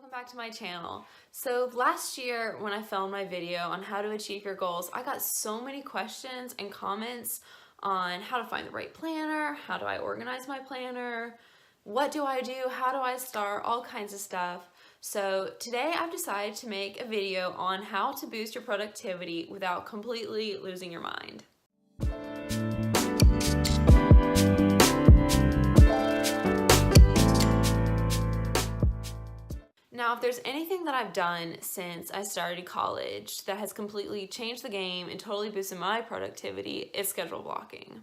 Welcome back to my channel. So last year when I filmed my video on how to achieve your goals, I got so many questions and comments on how to find the right planner, how do I organize my planner, what do I do, how do I start, all kinds of stuff. So today I've decided to make a video on how to boost your productivity without completely losing your mind. Now, if there's anything that I've done since I started college that has completely changed the game and totally boosted my productivity, it's schedule blocking.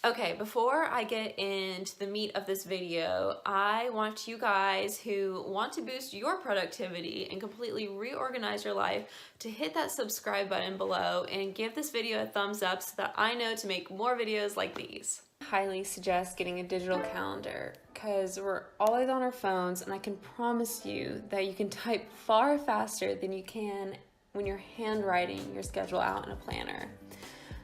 Okay, before I get into the meat of this video, I want you guys who want to boost your productivity and completely reorganize your life to hit that subscribe button below and give this video a thumbs up so that I know to make more videos like these. I highly suggest getting a digital calendar because we're always on our phones, and I can promise you that you can type far faster than you can when you're handwriting your schedule out in a planner.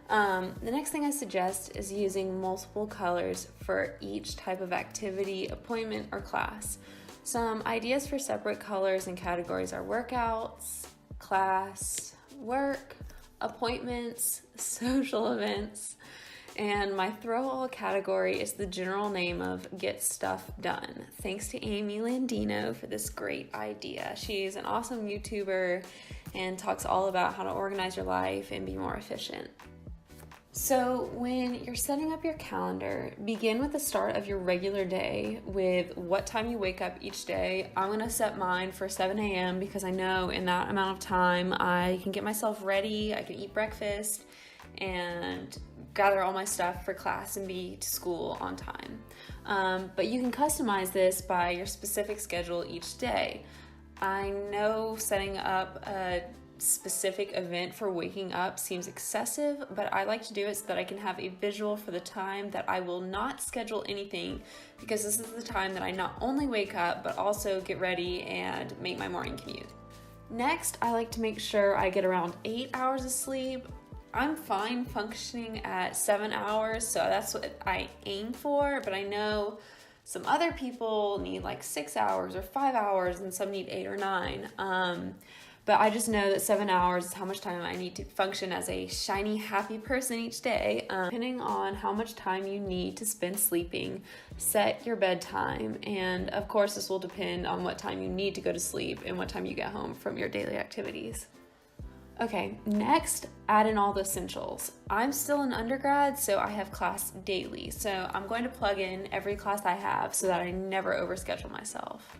The next thing I suggest is using multiple colors for each type of activity, appointment, or class. Some ideas for separate colors and categories are workouts, class, work, appointments, social events, and my throw-all category is the general name of Get Stuff Done. Thanks to Amy Landino for this great idea. She's an awesome YouTuber and talks all about how to organize your life and be more efficient. So when you're setting up your calendar, begin with the start of your regular day with what time you wake up each day. I'm gonna set mine for 7 a.m. because I know in that amount of time I can get myself ready, I can eat breakfast, and gather all my stuff for class and be to school on time. But you can customize this by your specific schedule each day. I know setting up a specific event for waking up seems excessive, but I like to do it so that I can have a visual for the time that I will not schedule anything, because this is the time that I not only wake up but also get ready and make my morning commute. Next, I like to make sure I get around 8 hours of sleep. I'm fine functioning at 7 hours, so that's what I aim for, but I know some other people need like 6 hours or 5 hours, and some need 8 or 9. But I just know that 7 hours is how much time I need to function as a shiny, happy person each day. Depending on how much time you need to spend sleeping, set your bedtime. And of course, this will depend on what time you need to go to sleep and what time you get home from your daily activities. Okay, next, add in all the essentials. I'm still an undergrad, so I have class daily. So I'm going to plug in every class I have so that I never overschedule myself.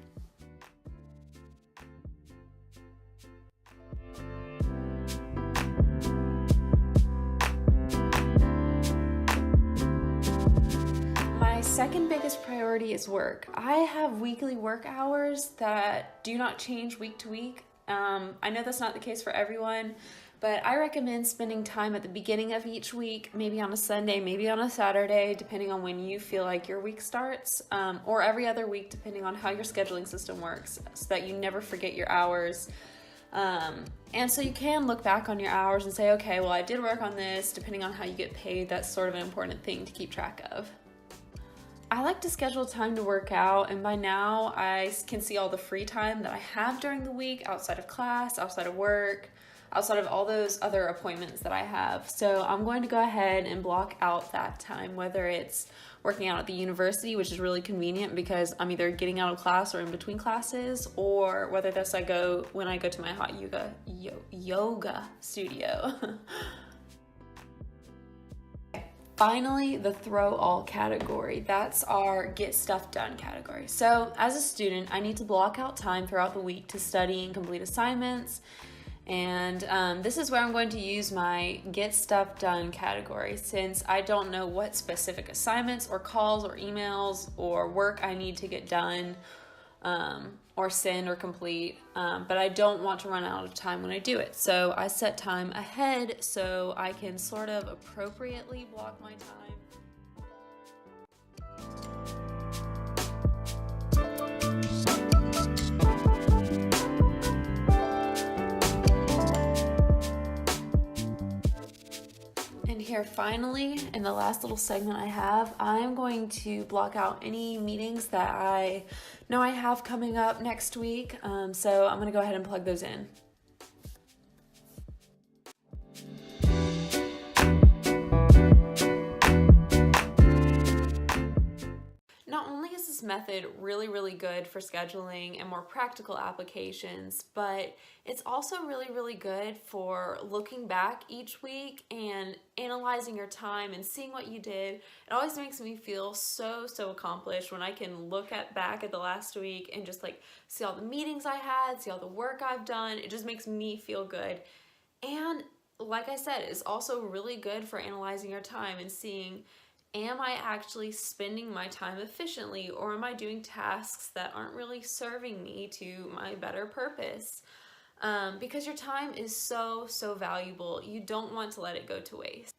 My second biggest priority is work. I have weekly work hours that do not change week to week. I know that's not the case for everyone, but I recommend spending time at the beginning of each week, maybe on a Sunday, maybe on a Saturday, depending on when you feel like your week starts, or every other week, depending on how your scheduling system works, so that you never forget your hours. And so you can look back on your hours and say, okay, well, I did work on this. Depending on how you get paid, that's sort of an important thing to keep track of. I like to schedule time to work out, and by now I can see all the free time that I have during the week outside of class, outside of work, outside of all those other appointments that I have. So I'm going to go ahead and block out that time, whether it's working out at the university, which is really convenient because I'm either getting out of class or in between classes, or whether that's when I go to my hot yoga studio. Finally, the throw-all category. That's our get stuff done category. So as a student, I need to block out time throughout the week to study and complete assignments. And this is where I'm going to use my get stuff done category, since I don't know what specific assignments or calls or emails or work I need to get done or send or complete, but I don't want to run out of time when I do it. So I set time ahead so I can sort of appropriately block my time. And here finally, in the last little segment I have, I'm going to block out any meetings that I Now I have coming up next week, so I'm gonna go ahead and plug those in. Not only is this method really good for scheduling and more practical applications, but it's also really good for looking back each week and analyzing your time and seeing what you did. It always makes me feel so accomplished when I can look back at the last week and just like see all the meetings I had, see all the work I've done. It just makes me feel good. And like I said, it's also really good for analyzing your time and seeing, am I actually spending my time efficiently, or am I doing tasks that aren't really serving me to my better purpose? Because your time is so valuable. You don't want to let it go to waste.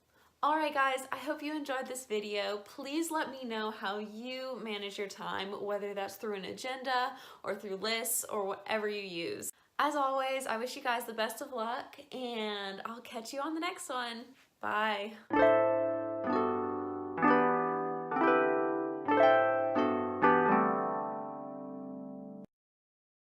Alright guys, I hope you enjoyed this video. Please let me know how you manage your time, whether that's through an agenda or through lists or whatever you use. As always, I wish you guys the best of luck, and I'll catch you on the next one. Bye.